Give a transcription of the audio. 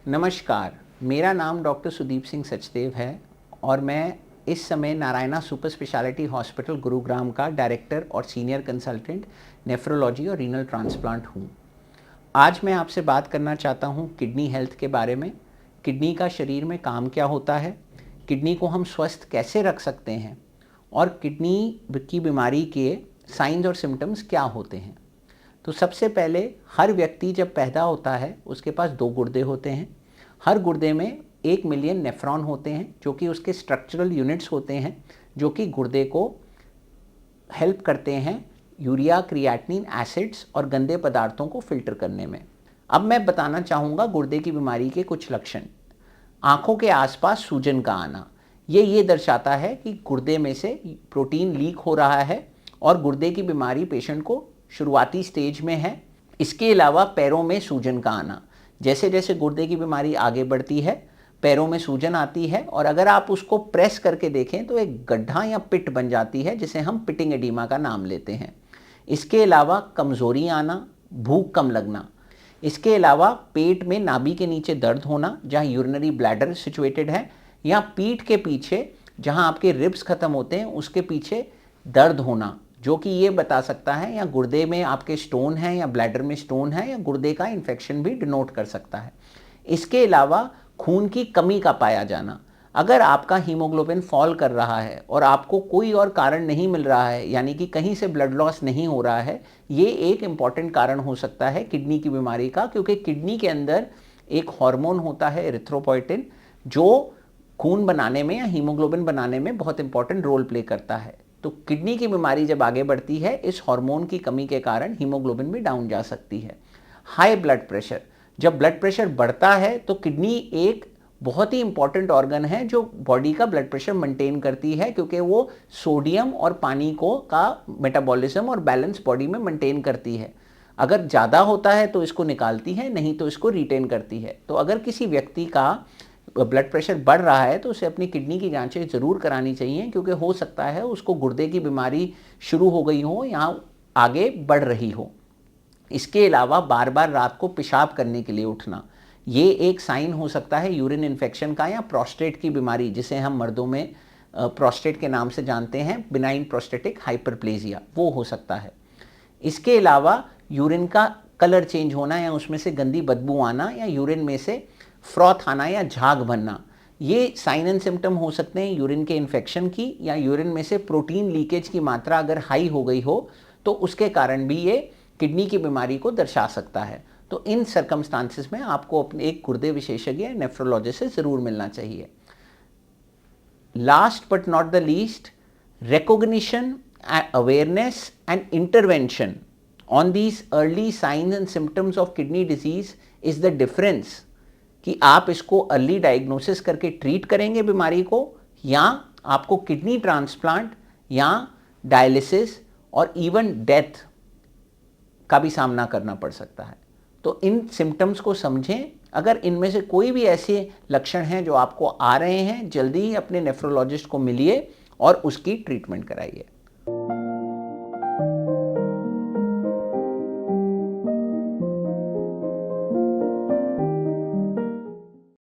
नमस्कार, मेरा नाम डॉक्टर सुदीप सिंह सचदेव है और मैं इस समय Narayana super speciality hospital Gurugram का डायरेक्टर और सीनियर कंसल्टेंट नेफ्रोलॉजी और रीनल ट्रांसप्लांट हूँ। आज मैं आपसे बात करना चाहता हूँ किडनी हेल्थ के बारे में। किडनी का शरीर में काम क्या होता है, किडनी को हम स्वस्थ कैसे रख सकते हैं और किडनी की बीमारी के साइंस और सिम्टम्स क्या होते हैं। तो सबसे पहले हर व्यक्ति जब पैदा होता है उसके पास 2 गुर्दे होते हैं। हर गुर्दे में 1 मिलियन नेफ्रॉन होते हैं जो कि उसके स्ट्रक्चरल यूनिट्स होते हैं जो कि गुर्दे को हेल्प करते हैं यूरिया, क्रिएटिनिन, एसिड्स और गंदे पदार्थों को फिल्टर करने में। अब मैं बताना चाहूँगा गुर्दे की बीमारी के कुछ लक्षण। आँखों के आसपास सूजन का आना, ये दर्शाता है कि गुर्दे में से प्रोटीन लीक हो रहा है और गुर्दे की बीमारी पेशेंट को शुरुआती स्टेज में है। इसके अलावा पैरों में सूजन का आना, जैसे जैसे गुर्दे की बीमारी आगे बढ़ती है पैरों में सूजन आती है और अगर आप उसको प्रेस करके देखें तो एक गड्ढा या पिट बन जाती है जिसे हम पिटिंग एडिमा का नाम लेते हैं। इसके अलावा कमज़ोरी आना, भूख कम लगना। इसके अलावा पेट में नाभि के नीचे दर्द होना जहाँ यूरिनरी ब्लैडर सिचुएटेड है, या पीठ के पीछे जहाँ आपके रिब्स ख़त्म होते हैं उसके पीछे दर्द होना, जो कि ये बता सकता है या गुर्दे में आपके स्टोन है या ब्लैडर में स्टोन है या गुर्दे का इन्फेक्शन भी डिनोट कर सकता है। इसके अलावा खून की कमी का पाया जाना, अगर आपका हीमोग्लोबिन फॉल कर रहा है और आपको कोई और कारण नहीं मिल रहा है, यानी कि कहीं से ब्लड लॉस नहीं हो रहा है, ये एक इम्पॉर्टेंट कारण हो सकता है किडनी की बीमारी का, क्योंकि किडनी के अंदर एक हार्मोन होता है एरिथ्रोपोइटिन जो खून बनाने में या हीमोग्लोबिन बनाने में बहुत इंपॉर्टेंट रोल प्ले करता है। तो किडनी की बीमारी जब आगे बढ़ती है इस हार्मोन की कमी के कारण हीमोग्लोबिन भी डाउन जा सकती है। हाई ब्लड प्रेशर, जब ब्लड प्रेशर बढ़ता है तो किडनी एक बहुत ही इंपॉर्टेंट ऑर्गन है जो बॉडी का ब्लड प्रेशर मेंटेन करती है, क्योंकि वो सोडियम और पानी को का मेटाबॉलिज्म और बैलेंस बॉडी में मेंटेन करती है। अगर ज़्यादा होता है तो इसको निकालती है, नहीं तो इसको रिटेन करती है। तो अगर किसी व्यक्ति का ब्लड प्रेशर बढ़ रहा है तो उसे अपनी किडनी की जांचें ज़रूर करानी चाहिए, क्योंकि हो सकता है उसको गुर्दे की बीमारी शुरू हो गई हो या आगे बढ़ रही हो। इसके अलावा बार बार रात को पेशाब करने के लिए उठना, ये एक साइन हो सकता है यूरिन इन्फेक्शन का या प्रोस्टेट की बीमारी, जिसे हम मर्दों में प्रोस्टेट के नाम से जानते हैं, बिनाइन प्रोस्टेटिक हाइपरप्लेजिया, वो हो सकता है। इसके अलावा यूरिन का कलर चेंज होना या उसमें से गंदी बदबू आना या यूरिन में से फ्रॉथ आना या झाग बनना, ये साइन एंड सिम्टम हो सकते हैं यूरिन के इन्फेक्शन की, या यूरिन में से प्रोटीन लीकेज की मात्रा अगर हाई हो गई हो तो उसके कारण भी ये किडनी की बीमारी को दर्शा सकता है। तो इन सर्कमस्टांसिस में आपको अपने एक गुर्दे विशेषज्ञ नेफ्रोलॉजिस्ट से ज़रूर मिलना चाहिए। Last but not the least, recognition, awareness and intervention on these early signs and symptoms of kidney disease is the difference कि आप इसको अर्ली डायग्नोसिस करके ट्रीट करेंगे बीमारी को, या आपको किडनी ट्रांसप्लांट या डायलिसिस और इवन डेथ का भी सामना करना पड़ सकता है। तो इन सिम्टम्स को समझें। अगर इनमें से कोई भी ऐसे लक्षण हैं जो आपको आ रहे हैं, जल्दी ही अपने नेफ्रोलॉजिस्ट को मिलिए और उसकी ट्रीटमेंट कराइए।